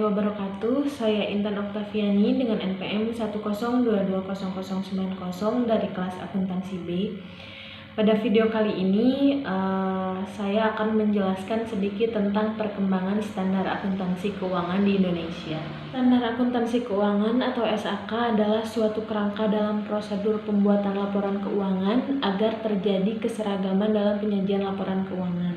wabarakatuh. Saya Intan Oktaviani dengan NPM 102200090 dari kelas akuntansi B. Pada video kali ini saya akan menjelaskan sedikit tentang perkembangan standar akuntansi keuangan di Indonesia. Standar akuntansi keuangan atau SAK adalah suatu kerangka dalam prosedur pembuatan laporan keuangan agar terjadi keseragaman dalam penyajian laporan keuangan.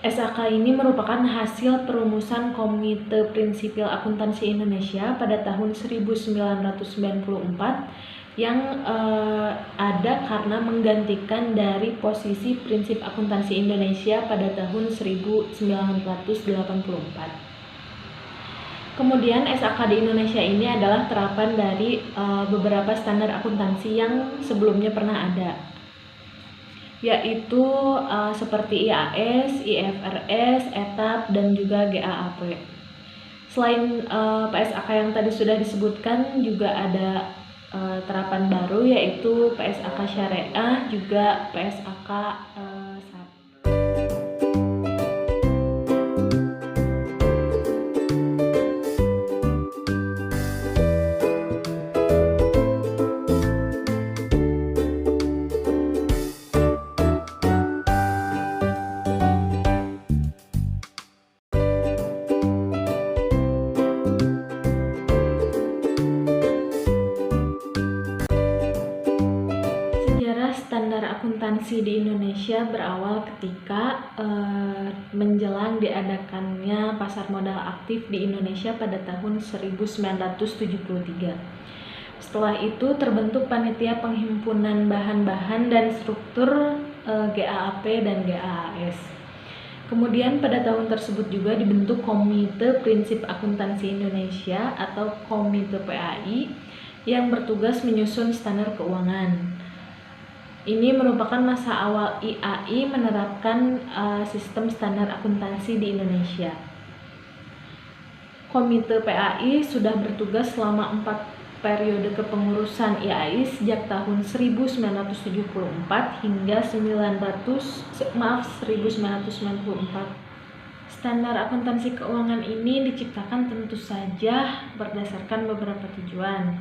SAK ini merupakan hasil perumusan Komite Prinsipil Akuntansi Indonesia pada tahun 1994 yang ada karena menggantikan dari posisi Prinsip Akuntansi Indonesia pada tahun 1984. Kemudian SAK di Indonesia ini adalah terapan dari beberapa standar akuntansi yang sebelumnya pernah ada, yaitu seperti IAS, IFRS, ETAP, dan juga GAAP. Selain PSAK yang tadi sudah disebutkan, juga ada terapan baru yaitu PSAK Syariah, juga PSAK SAP. Standar akuntansi di Indonesia berawal ketika menjelang diadakannya pasar modal aktif di Indonesia pada tahun 1973. Setelah itu terbentuk panitia penghimpunan bahan-bahan dan struktur GAAP dan GAAS. Kemudian pada tahun tersebut juga dibentuk Komite Prinsip Akuntansi Indonesia atau Komite PAI yang bertugas menyusun standar keuangan. Ini merupakan masa awal IAI menerapkan sistem standar akuntansi di Indonesia. Komite PAI sudah bertugas selama 4 periode kepengurusan IAI sejak tahun 1974 hingga 1994. Standar akuntansi keuangan ini diciptakan tentu saja berdasarkan beberapa tujuan.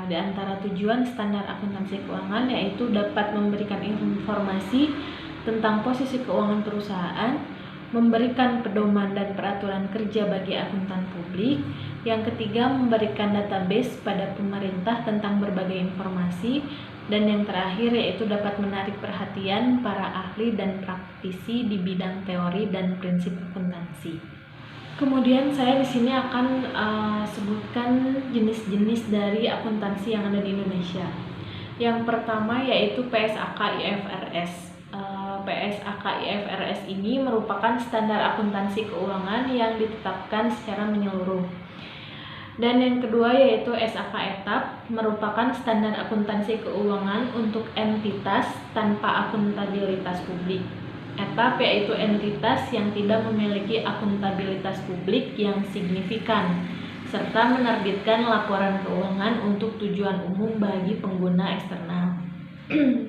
Di antara tujuan standar akuntansi keuangan yaitu dapat memberikan informasi tentang posisi keuangan perusahaan, memberikan pedoman dan peraturan kerja bagi akuntan publik. Yang ketiga, memberikan database pada pemerintah tentang berbagai informasi. Dan yang terakhir yaitu dapat menarik perhatian para ahli dan praktisi di bidang teori dan prinsip akuntansi. Kemudian saya di sini akan sebutkan jenis-jenis dari akuntansi yang ada di Indonesia. Yang pertama yaitu PSAK IFRS. PSAK IFRS ini merupakan standar akuntansi keuangan yang ditetapkan secara menyeluruh. Dan yang kedua yaitu SAK ETAP, merupakan standar akuntansi keuangan untuk entitas tanpa akuntabilitas publik. ETAP yaitu entitas yang tidak memiliki akuntabilitas publik yang signifikan, serta menerbitkan laporan keuangan untuk tujuan umum bagi pengguna eksternal.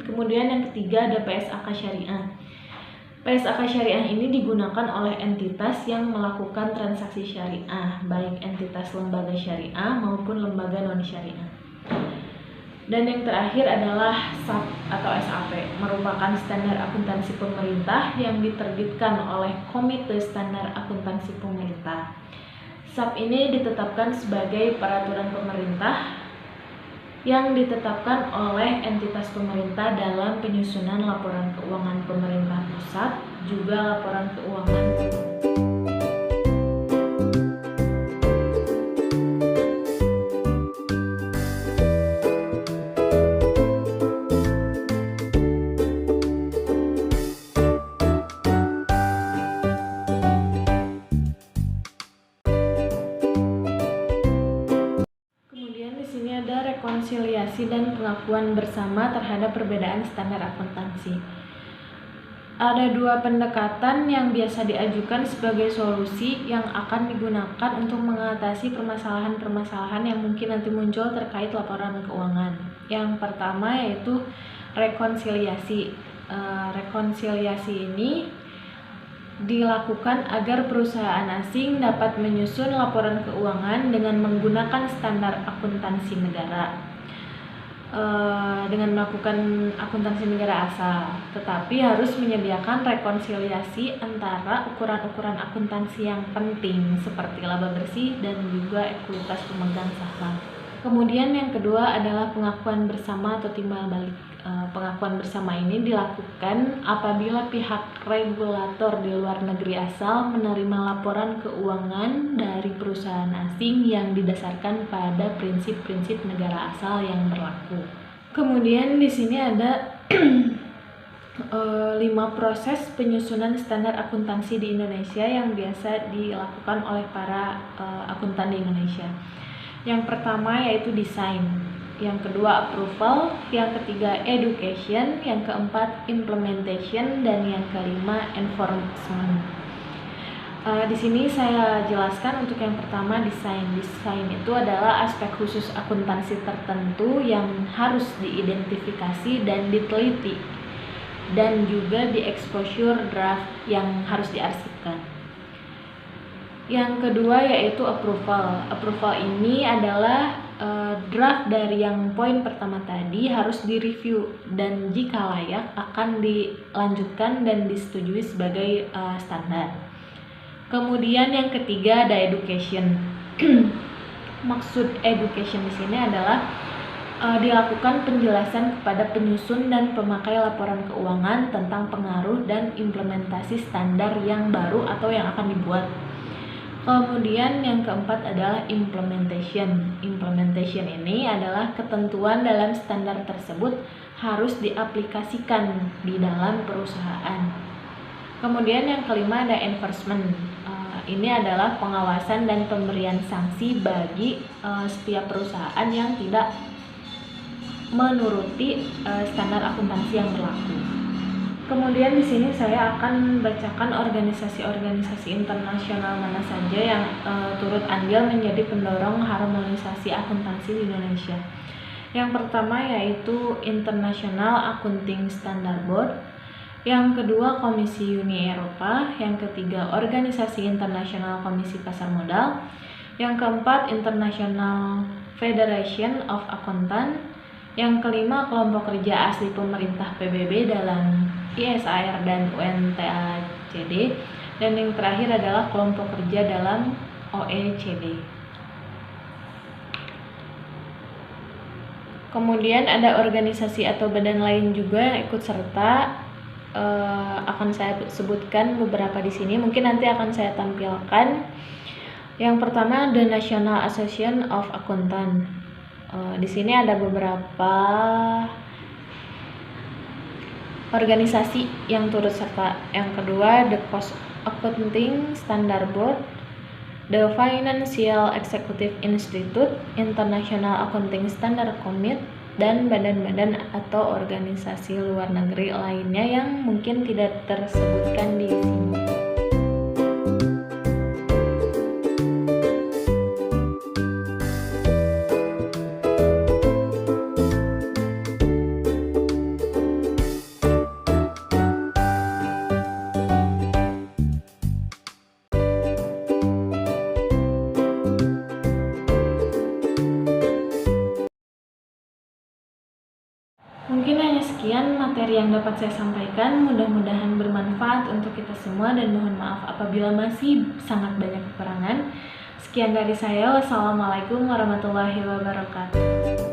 Kemudian yang ketiga ada PSAK Syariah. PSAK Syariah ini digunakan oleh entitas yang melakukan transaksi syariah, baik entitas lembaga syariah maupun lembaga non-syariah. Dan yang terakhir adalah SAP atau SAP, merupakan standar akuntansi pemerintah yang diterbitkan oleh Komite Standar Akuntansi Pemerintah. SAP ini ditetapkan sebagai peraturan pemerintah yang ditetapkan oleh entitas pemerintah dalam penyusunan laporan keuangan pemerintah pusat, juga laporan keuangan rekonsiliasi dan pengakuan bersama terhadap perbedaan standar akuntansi. Ada 2 pendekatan yang biasa diajukan sebagai solusi yang akan digunakan untuk mengatasi permasalahan-permasalahan yang mungkin nanti muncul terkait laporan keuangan. Yang pertama yaitu rekonsiliasi. Rekonsiliasi ini dilakukan agar perusahaan asing dapat menyusun laporan keuangan dengan menggunakan standar akuntansi negara, dengan melakukan akuntansi negara asal, tetapi harus menyediakan rekonsiliasi antara ukuran-ukuran akuntansi yang penting seperti laba bersih dan juga ekuitas pemegang saham. Kemudian yang kedua adalah pengakuan bersama atau timbal balik. Pengakuan bersama ini dilakukan apabila pihak regulator di luar negeri asal menerima laporan keuangan dari perusahaan asing yang didasarkan pada prinsip-prinsip negara asal yang berlaku. Kemudian di sini ada 5 proses penyusunan standar akuntansi di Indonesia yang biasa dilakukan oleh para akuntan di Indonesia. Yang pertama yaitu desain, yang kedua approval, yang ketiga education, yang keempat implementation, dan yang kelima enforcement. Di sini saya jelaskan untuk yang pertama desain. Desain itu adalah aspek khusus akuntansi tertentu yang harus diidentifikasi dan diteliti, dan juga di exposure draft yang harus diarsipkan. Yang kedua yaitu approval. Approval ini adalah draft dari yang poin pertama tadi harus direview dan jika layak akan dilanjutkan dan disetujui sebagai standar. Kemudian yang ketiga ada education. Maksud education di sini adalah dilakukan penjelasan kepada penyusun dan pemakai laporan keuangan tentang pengaruh dan implementasi standar yang baru atau yang akan dibuat. Kemudian yang keempat adalah implementation. Implementation ini adalah ketentuan dalam standar tersebut harus diaplikasikan di dalam perusahaan. Kemudian yang kelima ada enforcement. Ini adalah pengawasan dan pemberian sanksi bagi setiap perusahaan yang tidak menuruti standar akuntansi yang berlaku. Kemudian di sini saya akan bacakan organisasi-organisasi internasional mana saja yang turut andil menjadi pendorong harmonisasi akuntansi di Indonesia. Yang pertama yaitu International Accounting Standard Board, yang kedua Komisi Uni Eropa, yang ketiga Organisasi Internasional Komisi Pasar Modal, yang keempat International Federation of Accountants, yang kelima kelompok kerja asli pemerintah PBB dalam ISAR dan UNTACD, dan yang terakhir adalah kelompok kerja dalam OECD. Kemudian ada organisasi atau badan lain juga yang ikut serta, akan saya sebutkan beberapa di sini, mungkin nanti akan saya tampilkan. Yang pertama The National Association of Accountants. Di sini ada beberapa organisasi yang turut serta. Yang kedua The Cost Accounting Standard Board, The Financial Executive Institute, International Accounting Standard Committee, dan badan-badan atau organisasi luar negeri lainnya yang mungkin tidak tersebutkan di sini. Mungkin hanya sekian materi yang dapat saya sampaikan, mudah-mudahan bermanfaat untuk kita semua dan mohon maaf apabila masih sangat banyak kekurangan. Sekian dari saya, wassalamualaikum warahmatullahi wabarakatuh.